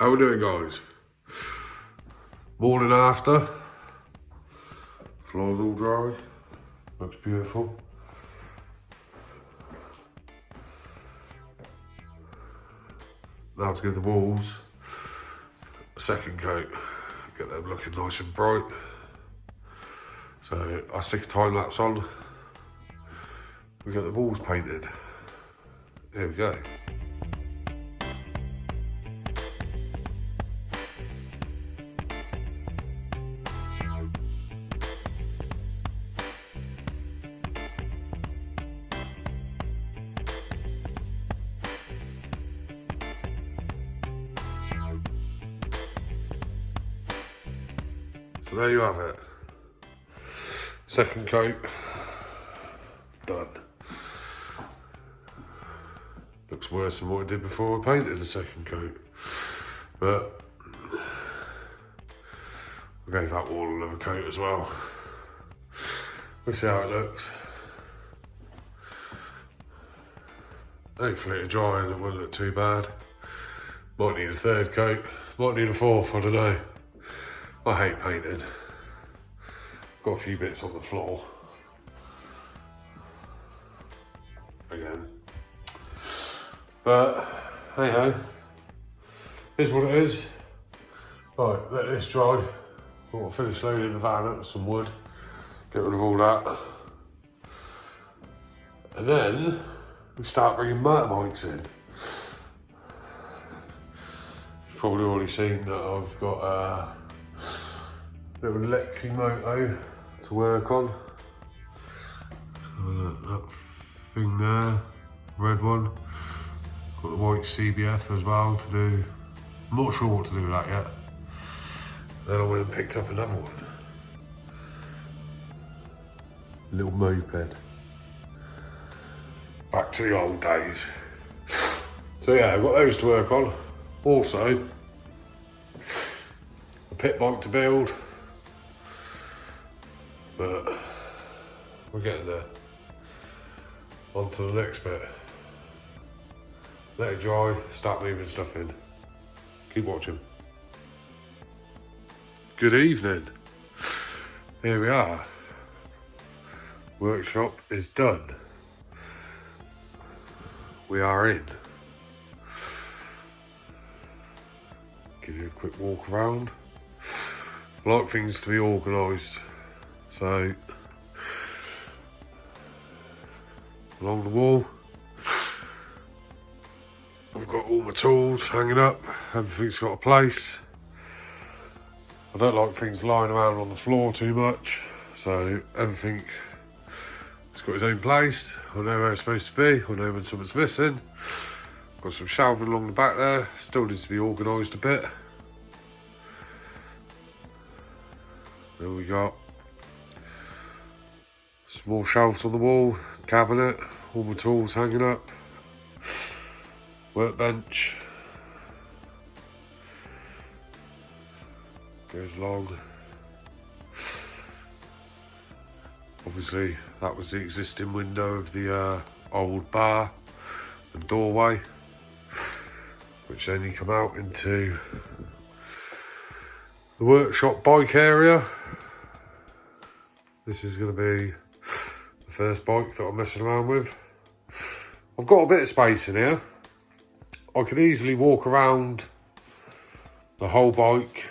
How we doing, guys? Morning after. Floor's all dry. Looks beautiful. Now to give the walls a second coat. Get them looking nice and bright. So I stick a time lapse on. We get the walls painted. Here we go. So there you have it. Second coat, done. Looks worse than what I did before I painted the second coat. But I gave that wall another coat as well. We'll see how it looks. Hopefully it'll dry and it won't look too bad. Might need a third coat, might need a fourth, I don't know. I hate painting. Got a few bits on the floor. Again. But, hey ho. Here's what it is. Right, let this dry. I'll finish loading the van up with some wood. Get rid of all that. And then, we start bringing motorbikes in. You've probably already seen that I've got a little Lexi moto to work on. So look, that thing there, red one. Got the white CBF as well to do. I'm not sure what to do with that yet. Then I went and picked up another one. Little moped. Back to the old days. So yeah, I've got those to work on. Also, a pit bike to build. But we're getting there. On to the next bit. Let it dry, start moving stuff in. Keep watching. Good evening. Here we are. Workshop is done. We are in. Give you a quick walk around. I like things to be organised. So, along the wall, I've got all my tools hanging up, everything's got a place. I don't like things lying around on the floor too much, so everything has got its own place. I know where it's supposed to be, I know when something's missing. Got some shelving along the back there, still needs to be organised a bit. Then we got small shelves on the wall, cabinet, all my tools hanging up, workbench, goes along. Obviously that was the existing window of the old bar and doorway, which then you come out into the workshop bike area. This is going to be the first bike that I'm messing around with. I've got a bit of space in here. I could easily walk around the whole bike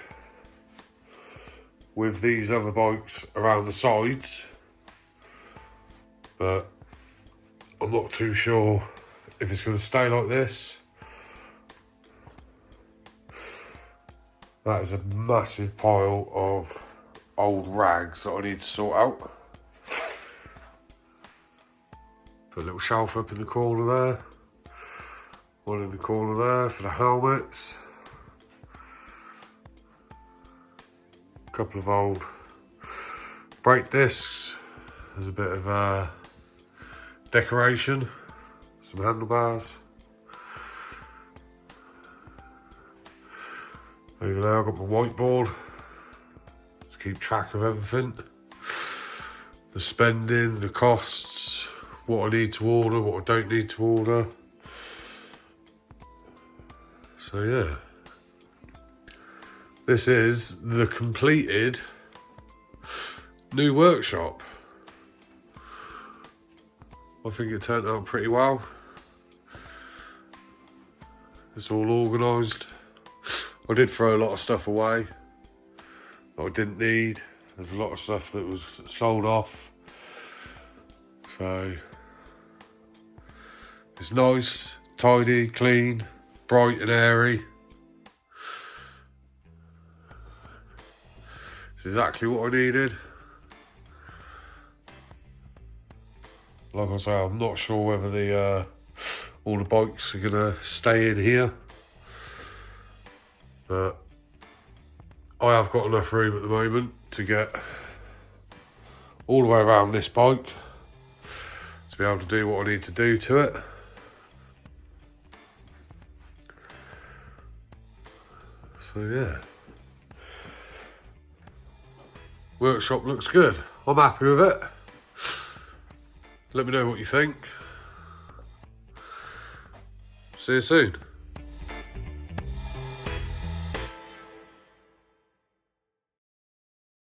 with these other bikes around the sides, but I'm not too sure if it's going to stay like this. That is a massive pile of old rags that I need to sort out. Put a little shelf up in the corner there. One in the corner there for the helmets. A couple of old brake discs. There's a bit of decoration. Some handlebars. Over there I've got my whiteboard to keep track of everything. The spending, the costs, what I need to order, what I don't need to order. So yeah, This is the completed new workshop. I think it turned out pretty well. It's all organised. I did throw a lot of stuff away that I didn't need. There's a lot of stuff that was sold off. So it's nice, tidy, clean, bright and airy. It's exactly what I needed. Like I say, I'm not sure whether the all the bikes are gonna stay in here, but I have got enough room at the moment to get all the way around this bike to be able to do what I need to do to it. So yeah, workshop looks good. I'm happy with it. Let me know what you think. See you soon.